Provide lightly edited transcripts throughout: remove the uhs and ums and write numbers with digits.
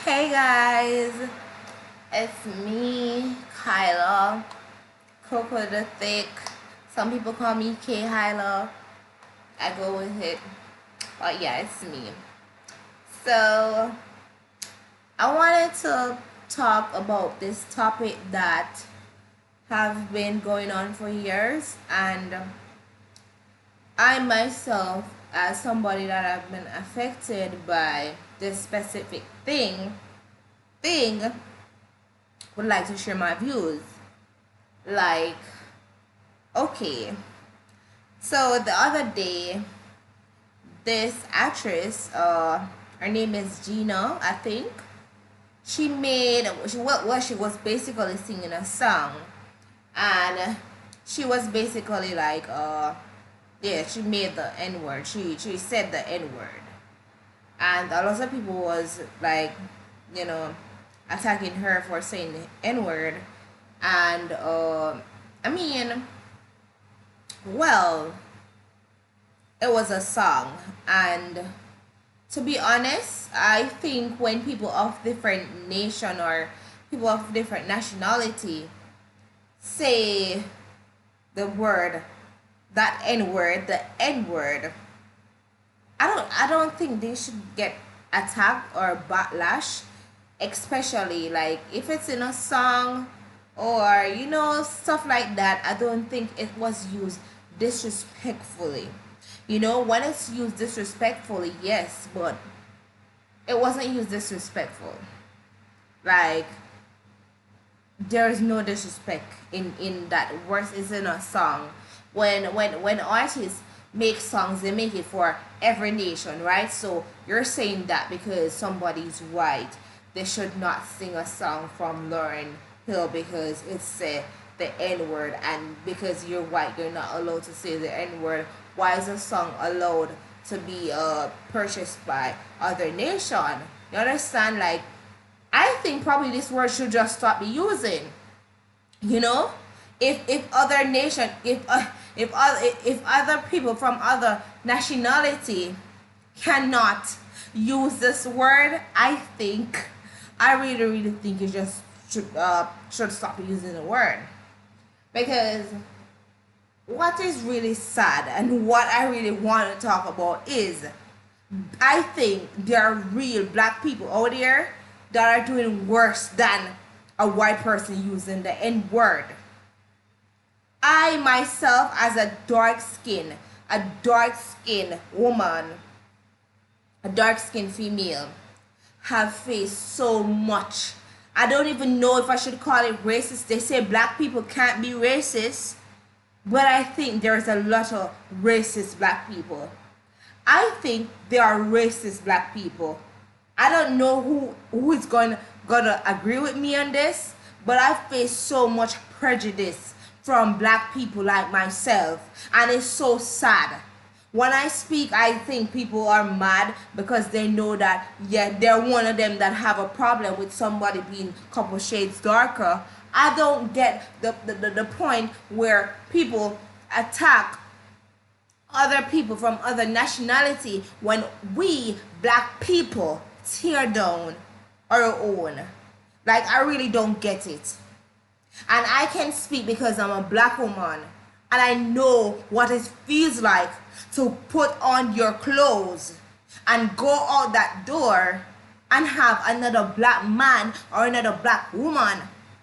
Hey guys, it's me, Kyla, Coco the Thick. Some people call me K Hyla. I go with it. But yeah, it's me. So I wanted to talk about this topic that have been going on for years, and I myself, as somebody that have been affected by this specific thing would like to share my views. Like, okay, so the other day, this actress, her name is Gina, I think. She was basically singing a song, and she was basically like, yeah, she made the N word. She said the N word, and a lot of people was like, you know, attacking her for saying the N word, and I mean, well, it was a song, and to be honest, I think when people of different nation or people of different nationality say the word, that N word, the N word, I don't think they should get attacked or backlash, especially like if it's in a song or stuff like that. I don't think it was used disrespectfully. When it's used disrespectfully, yes, but it wasn't used disrespectful. Like, there is no disrespect in that. Words is in a song. When artists make songs, they make it for every nation, right? So you're saying that because somebody's white, they should not sing a song from Lauren Hill because it's the N word, and because you're white, you're not allowed to say the N word. Why is a song allowed to be purchased by other nation? You understand? Like, I think probably this word should just stop be using. You know, if other nation, if other people from other nationality cannot use this word, I really think it just should stop using the word. Because what is really sad and what I really want to talk about is, I think there are real black people out there that are doing worse than a white person using the N word. I myself, as a dark skin woman, a dark skinned female, have faced so much. I don't even know if I should call it racist. They say black people can't be racist, but I think there's a lot of racist black people. I think there are racist black people. I don't know who is gonna agree with me on this, but I face so much prejudice from black people like myself, and it's so sad. When I speak, I think people are mad because they know that, yeah, they're one of them that have a problem with somebody being a couple shades darker. I don't get the point where people attack other people from other nationality when we black people tear down our own. Like, I really don't get it. And I can speak because I'm a black woman, and I know what it feels like to put on your clothes and go out that door and have another black man or another black woman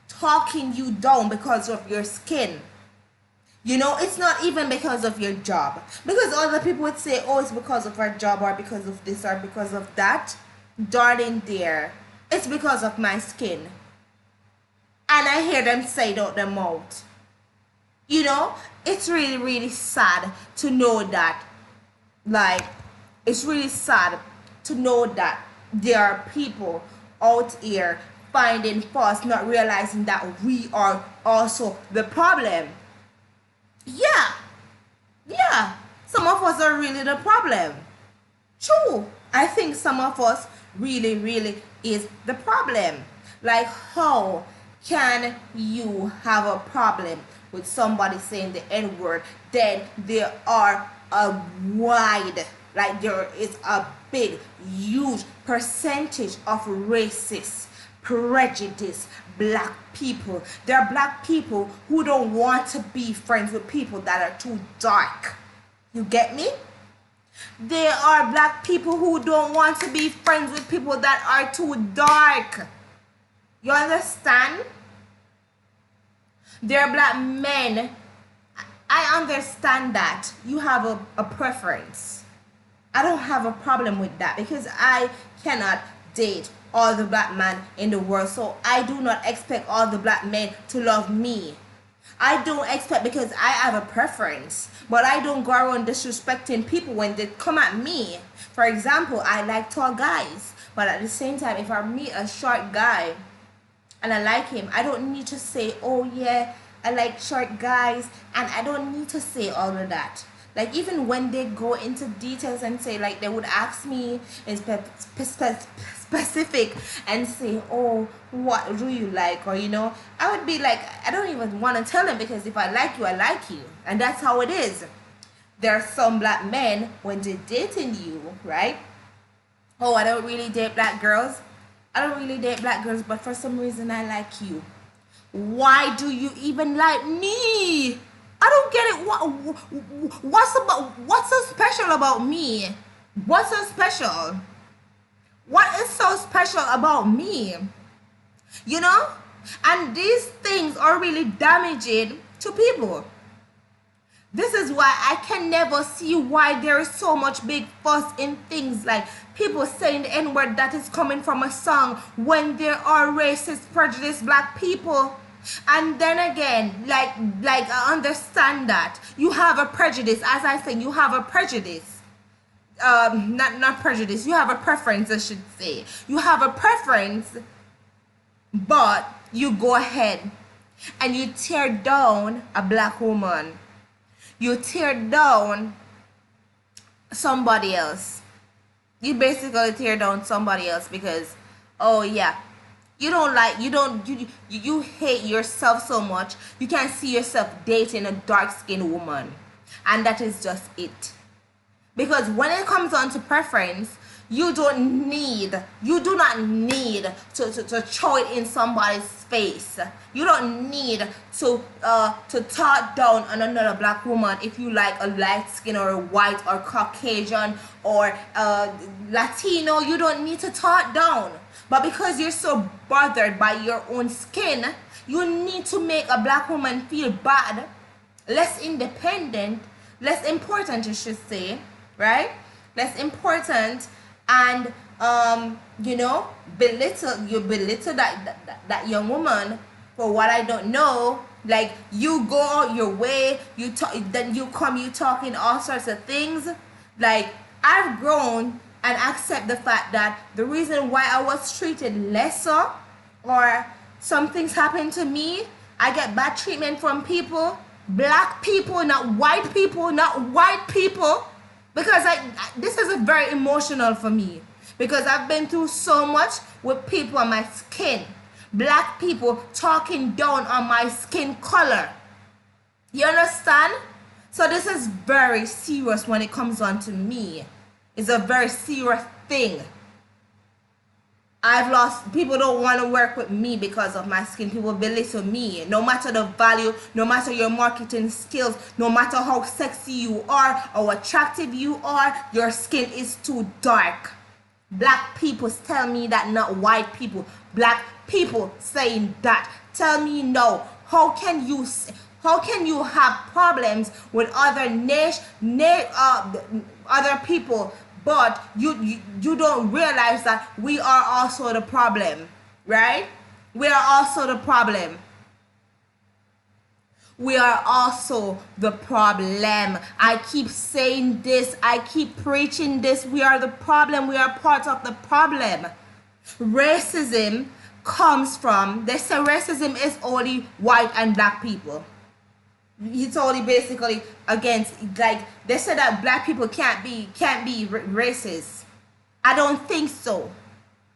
talking you down because of your skin. It's not even because of your job. Because other people would say, oh, it's because of our job or because of this or because of that. Darling dear, it's because of my skin. And I hear them say it out their mouth. It's really, really sad to know that, like, it's really sad to know that there are people out here finding faults, not realizing that we are also the problem. Yeah, yeah, some of us are really the problem. True, I think some of us really, really is the problem. Like, how can you have a problem with somebody saying the N word? Then there is a big, huge percentage of racist, prejudice black people. There are black people who don't want to be friends with people that are too dark. You get me? There are black people who don't want to be friends with people that are too dark. You understand? There are black men. I understand that you have a preference. I don't have a problem with that because I cannot date all the black men in the world. So I do not expect all the black men to love me. I don't expect because I have a preference. But I don't go around disrespecting people when they come at me. For example, I like tall guys. But at the same time, if I meet a short guy and I like him, I don't need to say, oh yeah, I like short guys. And I don't need to say all of that. Like even when they go into details and say, like they would ask me in specific and say, oh, what do you like? Or, you know, I would be like, I don't even want to tell them because if I like you, I like you. And that's how it is. There are some black men, when they're dating you, right? Oh, I don't really date black girls. I don't really date black girls, but for some reason I like you. Why do you even like me? I don't get it. What's so special about me? What's so special? What is so special about me? You know? And these things are really damaging to people. This is why I can never see why there is so much big fuss in things like people saying the N-word that is coming from a song when there are racist, prejudiced black people. And then again, like I understand that you have a prejudice. As I said, you have a prejudice. Not prejudice. You have a preference, I should say. You have a preference, but you go ahead and you tear down a black woman. You tear down somebody else. You basically tear down somebody else because, oh yeah, you hate yourself so much you can't see yourself dating a dark-skinned woman, and that is just it. Because when it comes on to preference, you do not need to throw it in somebody's face. You don't need to talk down on another black woman if you like a light skin or a white or Caucasian or Latino. You don't need to talk down. But because you're so bothered by your own skin, you need to make a black woman feel bad, less independent, less important, you should say, right? Less important, and you know, belittle that young woman for what I don't know. Like you go out your way, you talk, then you talking all sorts of things. Like I've grown and accept the fact that the reason why I was treated lesser or some things happened to me, I get bad treatment from people, black people, not white people, because this is very emotional for me because I've been through so much with people on my skin, black people talking down on my skin color. You understand? So this is very serious when it comes on to me. It's a very serious thing. I've lost, people don't want to work with me because of my skin. People belittle me. No matter the value, no matter your marketing skills, no matter how sexy you are, how attractive you are, your skin is too dark. Black people tell me that, not white people. Black people saying that. Tell me no. How can you have problems with other other people, but you don't realize that we are also the problem, right? We are also the problem. We are also the problem. I keep saying this. I keep preaching this. We are the problem. We are part of the problem. Racism comes from, they say racism is only white and black people. It's only basically against, like they said that black people can't be racist. I don't think so.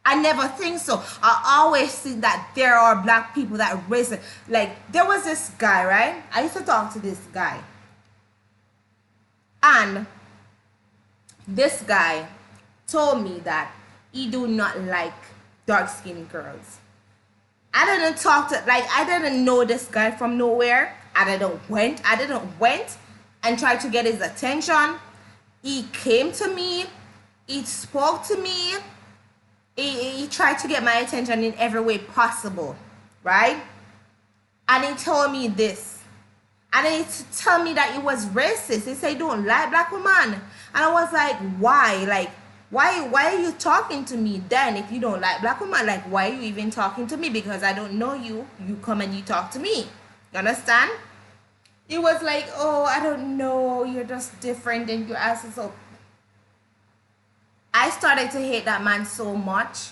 I never think so. I always see that there are black people that are racist. Like there was this guy, right? I used to talk to this guy, and this guy told me that he do not like dark skinned girls. I didn't talk to, like, I didn't know this guy from nowhere. I didn't went and try to get his attention. He came to me, he spoke to me, he tried to get my attention in every way possible, right? And he told me this. And he told me that he was racist. He said he don't like black women. And I was like, why? Like, why are you talking to me then if you don't like black women? Like, why are you even talking to me? Because I don't know you. You come and you talk to me. You understand? He was like, oh, I don't know. You're just different and your ass is so. I started to hate that man so much.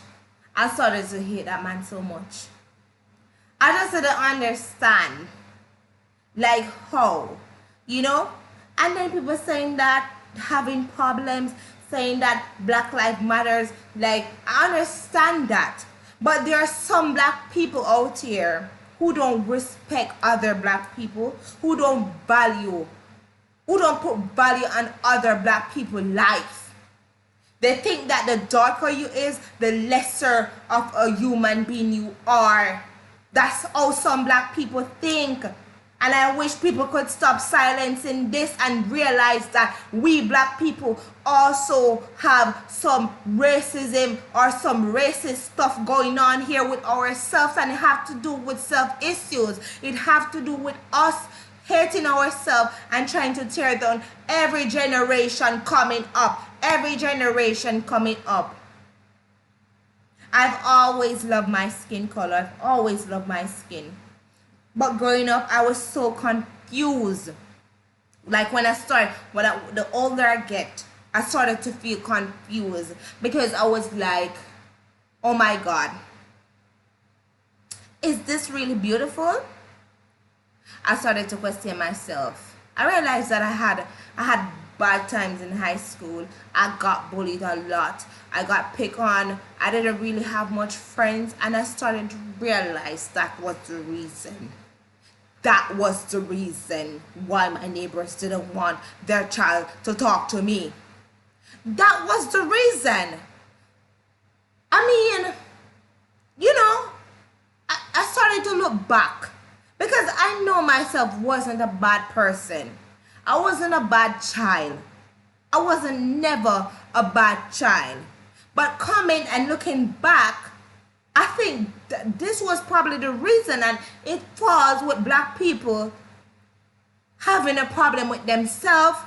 I started to hate that man so much. I just didn't understand. Like how, you know? And then people saying that having problems, saying that Black Lives Matters. Like, I understand that, but there are some black people out here who don't respect other black people, who don't put value on other black people's lives. They think that the darker you is, the lesser of a human being you are. That's how some black people think. And I wish people could stop silencing this and realize that we black people also have some racism or some racist stuff going on here with ourselves, and it have to do with self-issues. It have to do with us hating ourselves and trying to tear down every generation coming up. Every generation coming up. I've always loved my skin color. I've always loved my skin. But growing up, I was so confused. Like the older I get, I started to feel confused because I was like, oh my God, is this really beautiful? I started to question myself. I realized that I had bad times in high school. I got bullied a lot. I got picked on. I didn't really have much friends, and I started to realize that was the reason. That was the reason why my neighbors didn't want their child to talk to me. That was the reason. I mean, you know, I started to look back because I know myself wasn't a bad person. I wasn't a bad child. I wasn't never a bad child. But coming and looking back, I think this was probably the reason, and it falls with black people having a problem with themselves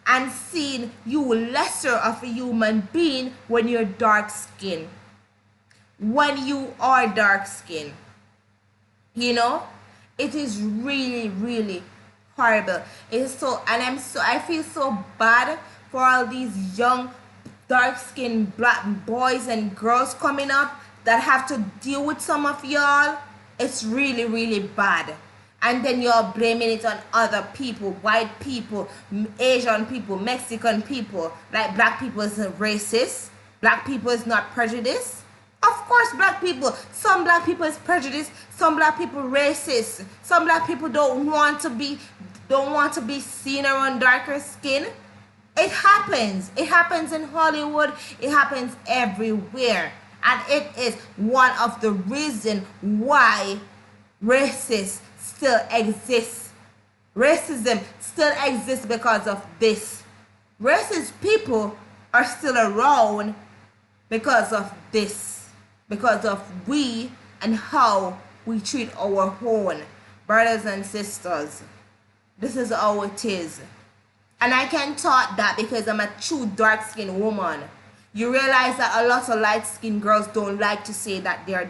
and seeing you lesser of a human being when you're dark skinned. When you are dark skinned, you know, it is really, really horrible. It's so, and I feel so bad for all these young dark skinned black boys and girls coming up that have to deal with some of y'all. It's really, really bad. And then you're blaming it on other people, white people, Asian people, Mexican people. Like black people isn't racist. Black people is not prejudiced. Of course black people, some black people is prejudiced, some black people racist, some black people don't want to be seen around darker skin. It happens. It happens in Hollywood. It happens everywhere. And it is one of the reasons why racism still exists. Racism still exists because of this. Racist people are still around because of this. Because of we and how we treat our own brothers and sisters. This is how it is. And I can talk that because I'm a true dark-skinned woman. You realize that a lot of light-skinned girls don't like to say that they're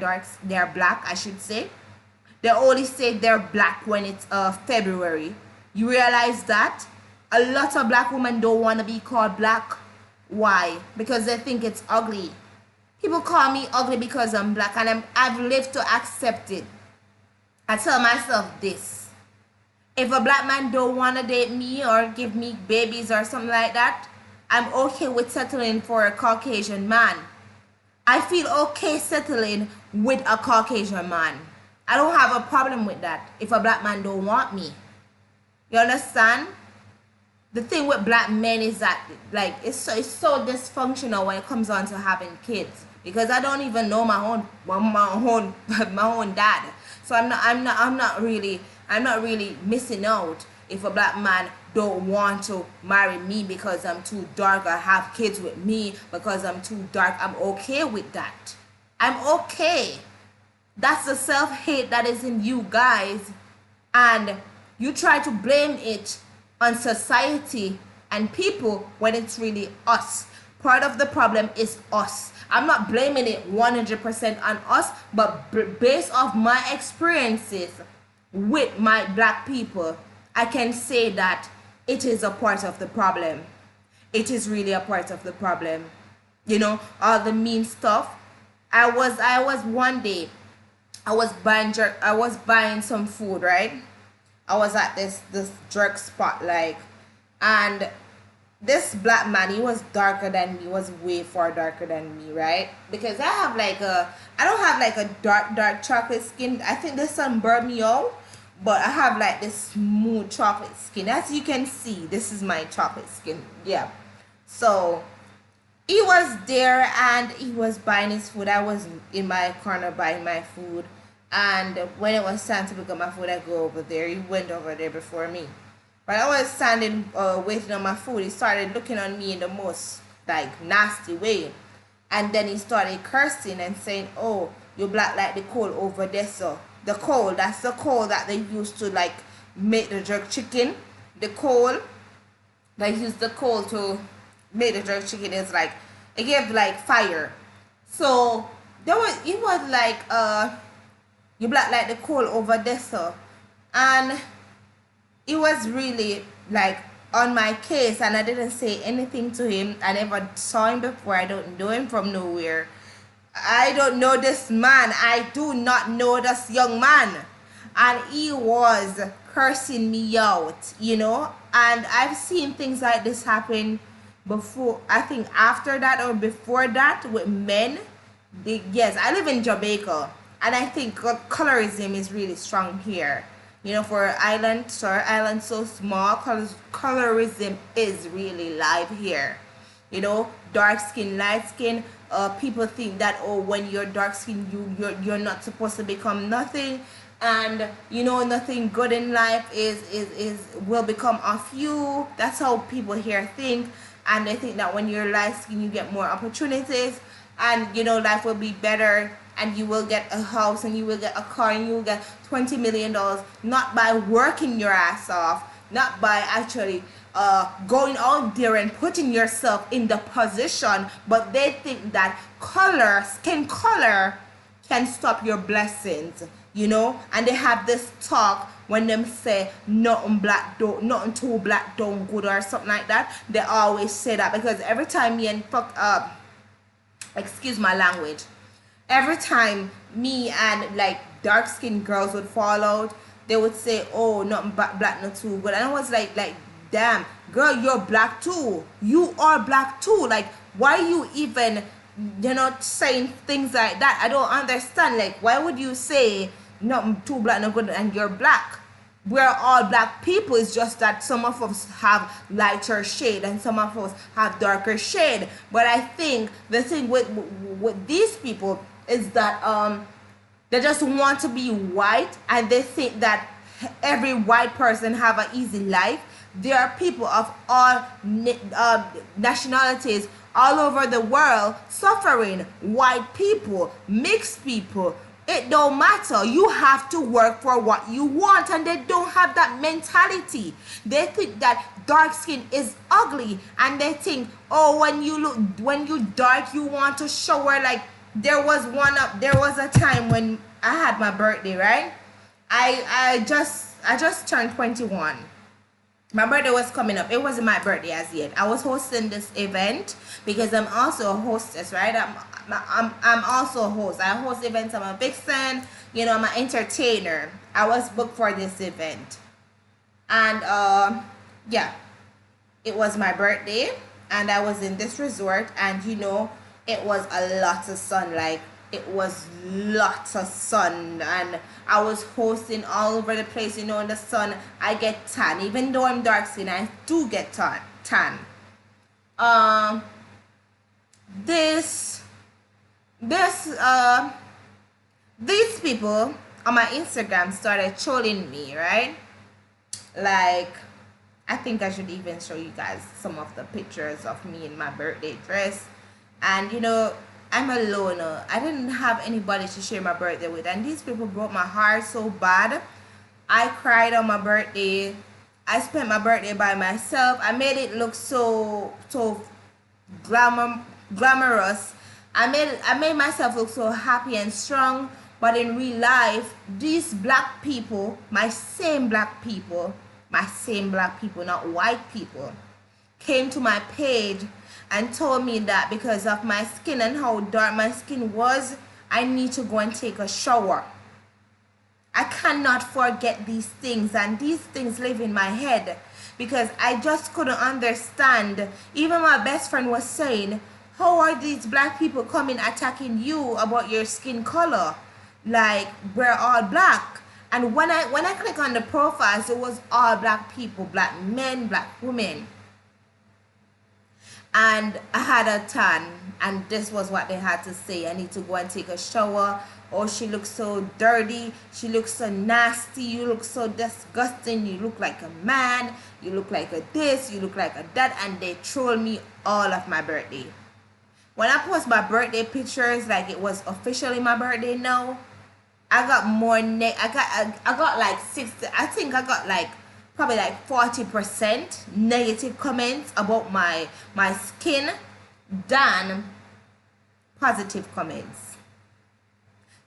black, I should say. They only say they're black when it's February. You realize that? A lot of black women don't want to be called black. Why? Because they think it's ugly. People call me ugly because I'm black, and I've lived to accept it. I tell myself this. If a black man don't want to date me or give me babies or something like that, I'm okay with settling for a Caucasian man. I feel okay settling with a Caucasian man. I don't have a problem with that if a black man don't want me. You understand? The thing with black men is that, like, it's so dysfunctional when it comes on to having kids. because I don't even know my own dad. So I'm not really missing out if a black man don't want to marry me because I'm too dark, or have kids with me because I'm too dark. I'm okay with that. I'm okay. That's the self-hate that is in you guys, and you try to blame it on society and people when it's really us. Part of the problem is us. I'm not blaming it 100% on us, but based off my experiences with my black people, I can say that it is a part of the problem. It is really a part of the problem. You know, all the mean stuff. I was one day, I was buying some food, right? I was at this jerk spot, like, and this black man, he was darker than me, was way far darker than me, right? Because I don't have like a dark chocolate skin. I think the sun burned me out, but I have like this smooth chocolate skin. As you can see, this is my chocolate skin. Yeah. So he was there and he was buying his food. I was in my corner buying my food. And when it was time to pick up my food, I go over there. He went over there before me. But I was standing waiting on my food. He started looking on me in the most like nasty way. And then he started cursing and saying, "Oh, you black like the coal over there, so." The coal, that's the coal that they used to like make the jerk chicken. The coal, they used the coal to make the jerk chicken, is like, it gave like fire. So it was like, you black like the coal over there, so. And it was really like on my case, and I didn't say anything to him. I never saw him before. I don't know him from nowhere. I don't know this man. I do not know this young man. And he was cursing me out, you know. And I've seen things like this happen before. I think after that or before that with men. Yes, I live in Jamaica. And I think colorism is really strong here. You know, for island so small, colorism is really live here. You know, dark skin, light skin. People think that, oh, when you're dark skin, you're not supposed to become nothing, and you know, nothing good in life is will become of you. That's how people here think, and they think that when you're light skin, you get more opportunities, and you know, life will be better, and you will get a house, and you will get a car, and you will get $20 million, not by working your ass off, not by actually going out there and putting yourself in the position, but they think that skin color can stop your blessings, you know. And they have this talk when them say nothing too black don't good or something like that. They always say that because every time me and excuse my language, every time me and like dark skinned girls would fall out, they would say, "Oh, nothing black not too good." And I was like, damn, girl, you're black too. You are black too. Like, why are you even, you know, saying things like that? I don't understand. Like, why would you say nothing too black not good and you're black? We're all black people. It's just that some of us have lighter shade and some of us have darker shade. But I think the thing with these people is that they just want to be white, and they think that every white person have an easy life. There are people of all nationalities all over the world suffering. White people, mixed people, it don't matter. You have to work for what you want, and they don't have that mentality. They think that dark skin is ugly, and they think, oh, when you dark, you want to shower. Like, there was a time when I had my birthday, right? I just turned 21. My birthday was coming up. It wasn't my birthday as yet. I was hosting this event because I'm also a hostess, right? I'm also a host. I host events. I'm a vixen. You know, I'm an entertainer. I was booked for this event, and yeah, it was my birthday, and I was in this resort, and you know, it was a lot of sun. Like, it was lots of sun, and I was hosting all over the place. You know, in the sun I get tan. Even though I'm dark skin, I do get tan. This this these people on my Instagram started trolling me, right? Like, I think I should even show you guys some of the pictures of me in my birthday dress. And you know, I'm a loner. I didn't have anybody to share my birthday with, and these people broke my heart so bad. I cried on my birthday. I spent my birthday by myself. I made it look so glamorous. I made myself look so happy and strong, but in real life, these black people, my same black people, not white people, came to my page and told me that because of my skin and how dark my skin was, I need to go and take a shower. I cannot forget these things, and these things live in my head because I just couldn't understand. Even my best friend was saying, how are these black people coming attacking you about your skin color? Like, we're all black. And when I click on the profiles, it was all black people, black men, black women. And I had a tan, and this was what they had to say: I need to go and take a shower. Oh, she looks so dirty, she looks so nasty, you look so disgusting, you look like a man, you look like a this, you look like a that. And they troll me all of my birthday. When I post my birthday pictures like it was officially my birthday now, I got more I got like 60, I think I got like probably like 40% negative comments about my skin than positive comments.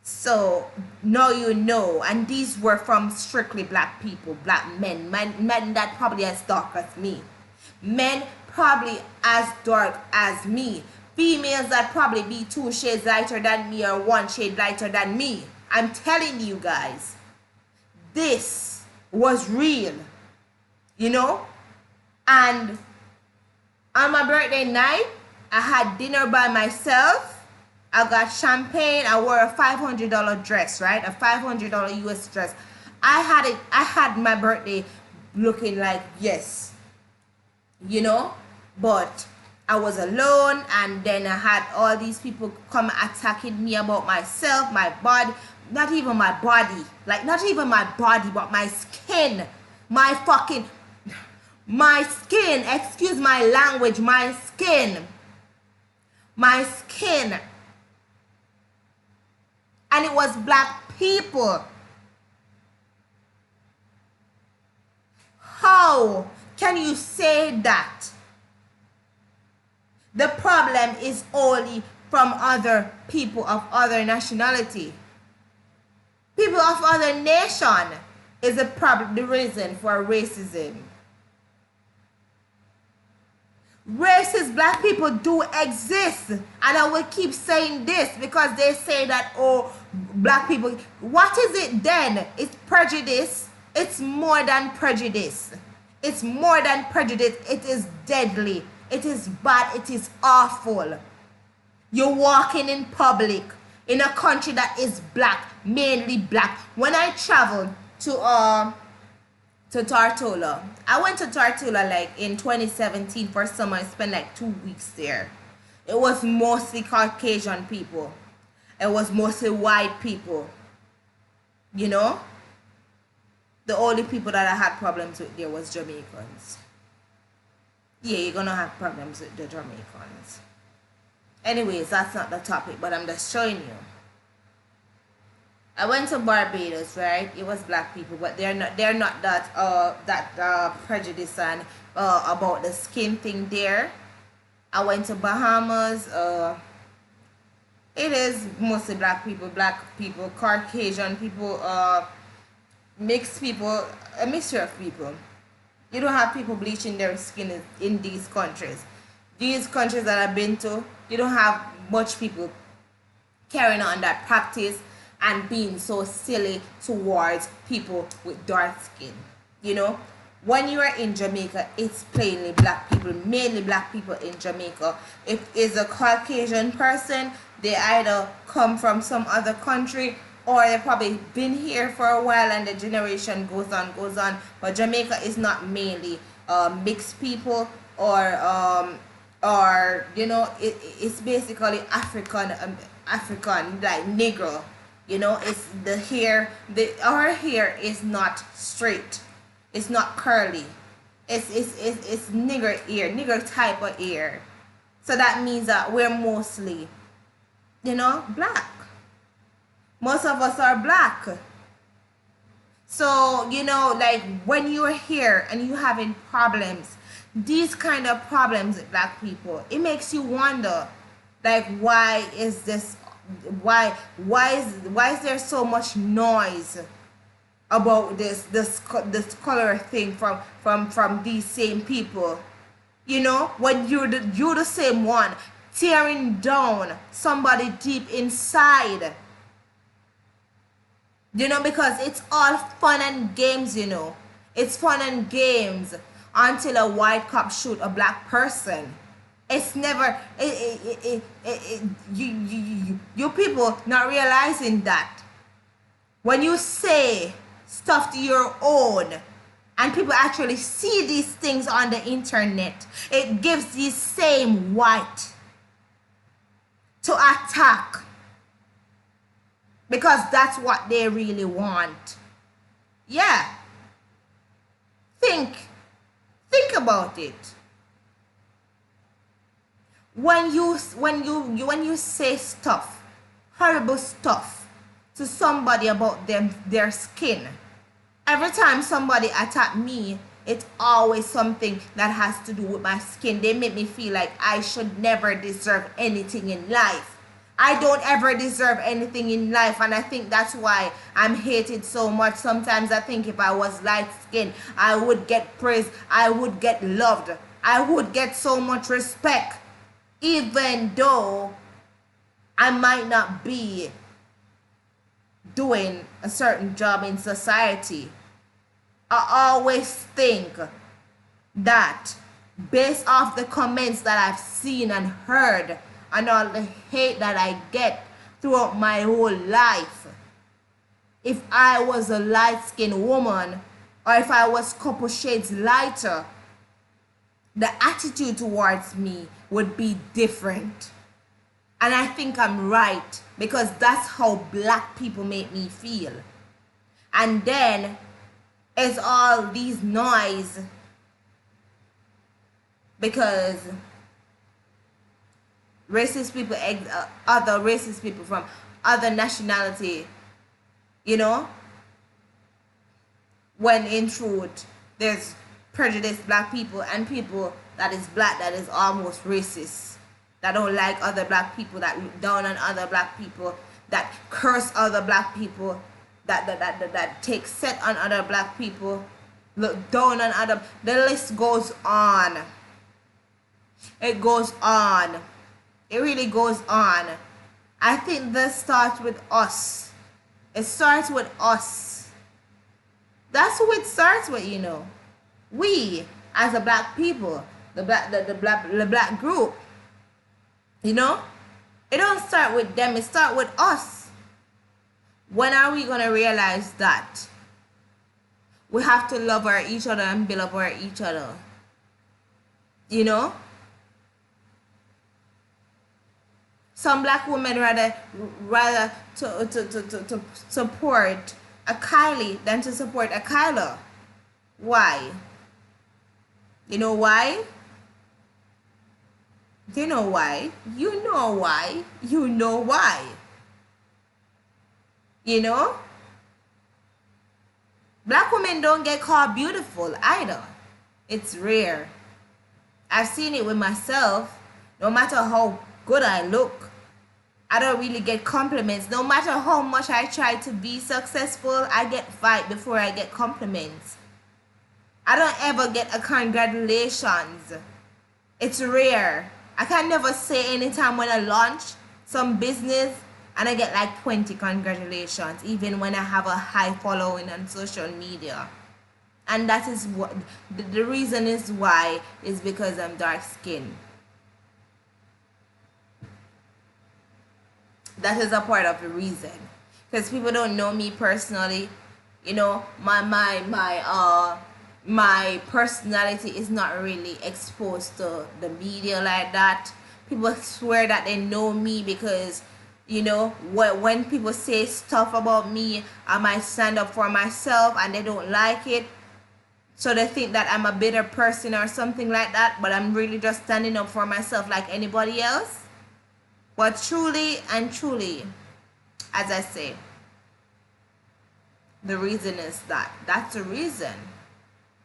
So now you know. And these were from strictly black people, black men that probably as dark as me, men probably as dark as me, females that probably be 2 shades lighter than me or 1 shade lighter than me. I'm telling you guys, this was real, you know. And on my birthday night, I had dinner by myself. I got champagne. I wore a $500 dress, right? A $500 US dress. I had my birthday looking like, yes, you know. But I was alone, and then I had all these people come attacking me about myself, my body. Not even my body, like not even my body, but my skin, my skin, excuse my language, my skin. And it was black people. How can you say that? The problem is only from other people of other nationality. People of other nation is the reason for racism. Racist black people do exist, and I will keep saying this because they say that, oh, black people. What is it then? It's prejudice. It's more than prejudice. It's more than prejudice. It is deadly. It is bad. It is awful. You're walking in public in a country that is black, mainly black. When I traveled to Tortola, I went to Tortola like in 2017 for summer. I spent like 2 weeks there. It was mostly Caucasian people. It was mostly white people. You know? The only people that I had problems with there was Jamaicans. Yeah, you're gonna have problems with the Jamaicans. Anyways, that's not the topic, but I'm just showing you. I went to Barbados, right? It was black people, but they're not that prejudice and about the skin thing there. I went to Bahamas. It is mostly black people, Caucasian people, mixed people, a mixture of people. You don't have people bleaching their skin in these countries. These countries that I've been to, you don't have much people carrying on that practice and being so silly towards people with dark skin. You know, when you are in Jamaica, it's plainly black people, mainly black people in Jamaica. If it's a Caucasian person, they either come from some other country or they've probably been here for a while and the generation goes on. But Jamaica is not mainly mixed people or you know, it's basically African African, like Negro. You know, it's the hair. Our hair is not straight. It's not curly. It's nigger ear, nigger type of ear. So that means that we're mostly, you know, black. Most of us are black. So, you know, like when you're here and you having problems, these kind of problems with black people, it makes you wonder, like, why is this, why is there so much noise about this color thing from these same people? You know, when you're the same one tearing down somebody deep inside. You know, because it's all fun and games, you know. It's fun and games until a white cop shoot a black person. It's never, you people not realizing that when you say stuff to your own and people actually see these things on the internet, it gives these same white to attack. Because that's what they really want. Yeah. Think about it. When you say stuff, horrible stuff to somebody about their skin, every time somebody attack me, it's always something that has to do with my skin. They make me feel like I should never deserve anything in life. I don't ever deserve anything in life, and I think that's why I'm hated so much. Sometimes I think if I was light skinned, I would get praised, I would get loved, I would get so much respect, even though I might not be doing a certain job in society. I always think that based off the comments that I've seen and heard, and all the hate that I get throughout my whole life, if I was a light-skinned woman, or if I was a couple shades lighter, the attitude towards me would be different. And I think I'm right, because that's how black people make me feel. And then it's all these noise because racist people, other racist people from other nationality, you know, when in truth there's prejudiced black people and people that is black that is almost racist, that don't like other black people, that look down on other black people, that curse other black people, that take set on other black people, look down on other, the list goes on. It goes on. It really goes on. I think this starts with us. It starts with us. That's who it starts with, you know. We, as a black people, the black group, you know. It don't start with them. It starts with us. When are we gonna realize that we have to love each other and build up each other? You know. Some black women rather to support a Kylie than to support a Kyla. Why? You know why? You know why? You know why? You know why? You know? Black women don't get called beautiful either. It's rare. I've seen it with myself. No matter how good I look, I don't really get compliments. No matter how much I try to be successful, I get fight before I get compliments. I don't ever get a congratulations. It's rare. I can never say anytime when I launch some business and I get like 20 congratulations, even when I have a high following on social media. And that is what the reason is why is because I'm dark skinned. That is a part of the reason, because people don't know me personally. You know, my personality is not really exposed to the media like that. People swear that they know me because, You know, when people say stuff about me, I might stand up for myself and they don't like it, so they think that I'm a bitter person or something like that, but I'm really just standing up for myself like anybody else. But truly and truly, as I say, the reason is that's the reason,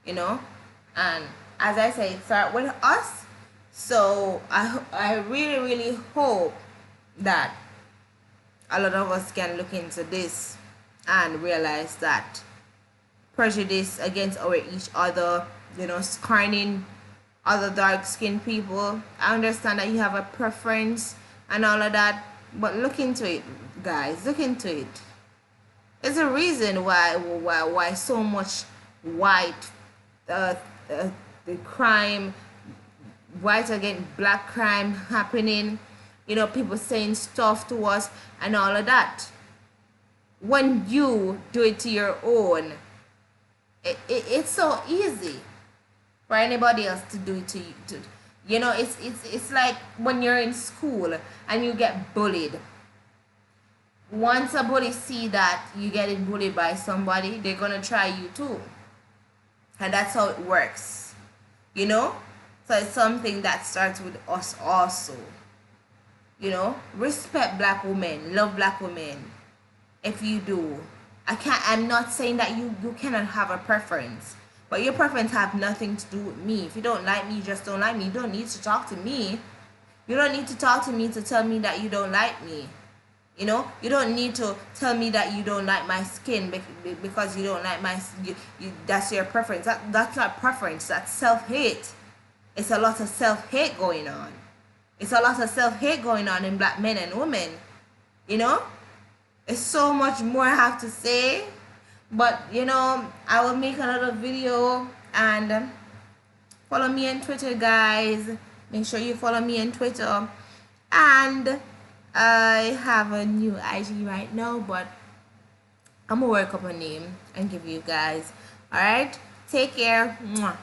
you know. And as I say, it starts with us. So I really really hope that a lot of us can look into this and realize that prejudice against our each other, you know, scorning other dark skinned people. I understand that you have a preference and all of that, but look into it, guys. Look into it. There's a reason why so much white, uh, the crime, white against black crime happening. You know, people saying stuff to us and all of that. When you do it to your own, it's so easy for anybody else to do it to you. You know, it's like when you're in school and you get bullied. Once a bully see that you getting bullied by somebody, they're gonna try you too, and that's how it works, you know. So it's something that starts with us also, you know. Respect black women, love black women. If you do, I'm not saying that you cannot have a preference, but your preference have nothing to do with me. If you don't like me, you just don't like me. You don't need to talk to me. You don't need to talk to me to tell me that you don't like me. You know, you don't need to tell me that you don't like my skin because you don't like my that's your preference. That's not preference. That's self-hate. It's a lot of self-hate going on. It's a lot of self-hate going on in black men and women. You know, it's so much more I have to say, but you know, I will make another video. And follow me on Twitter, guys. Make sure you follow me on Twitter. And I have a new IG right now, but I'm gonna work up a name and give you guys. Alright, take care. Mwah.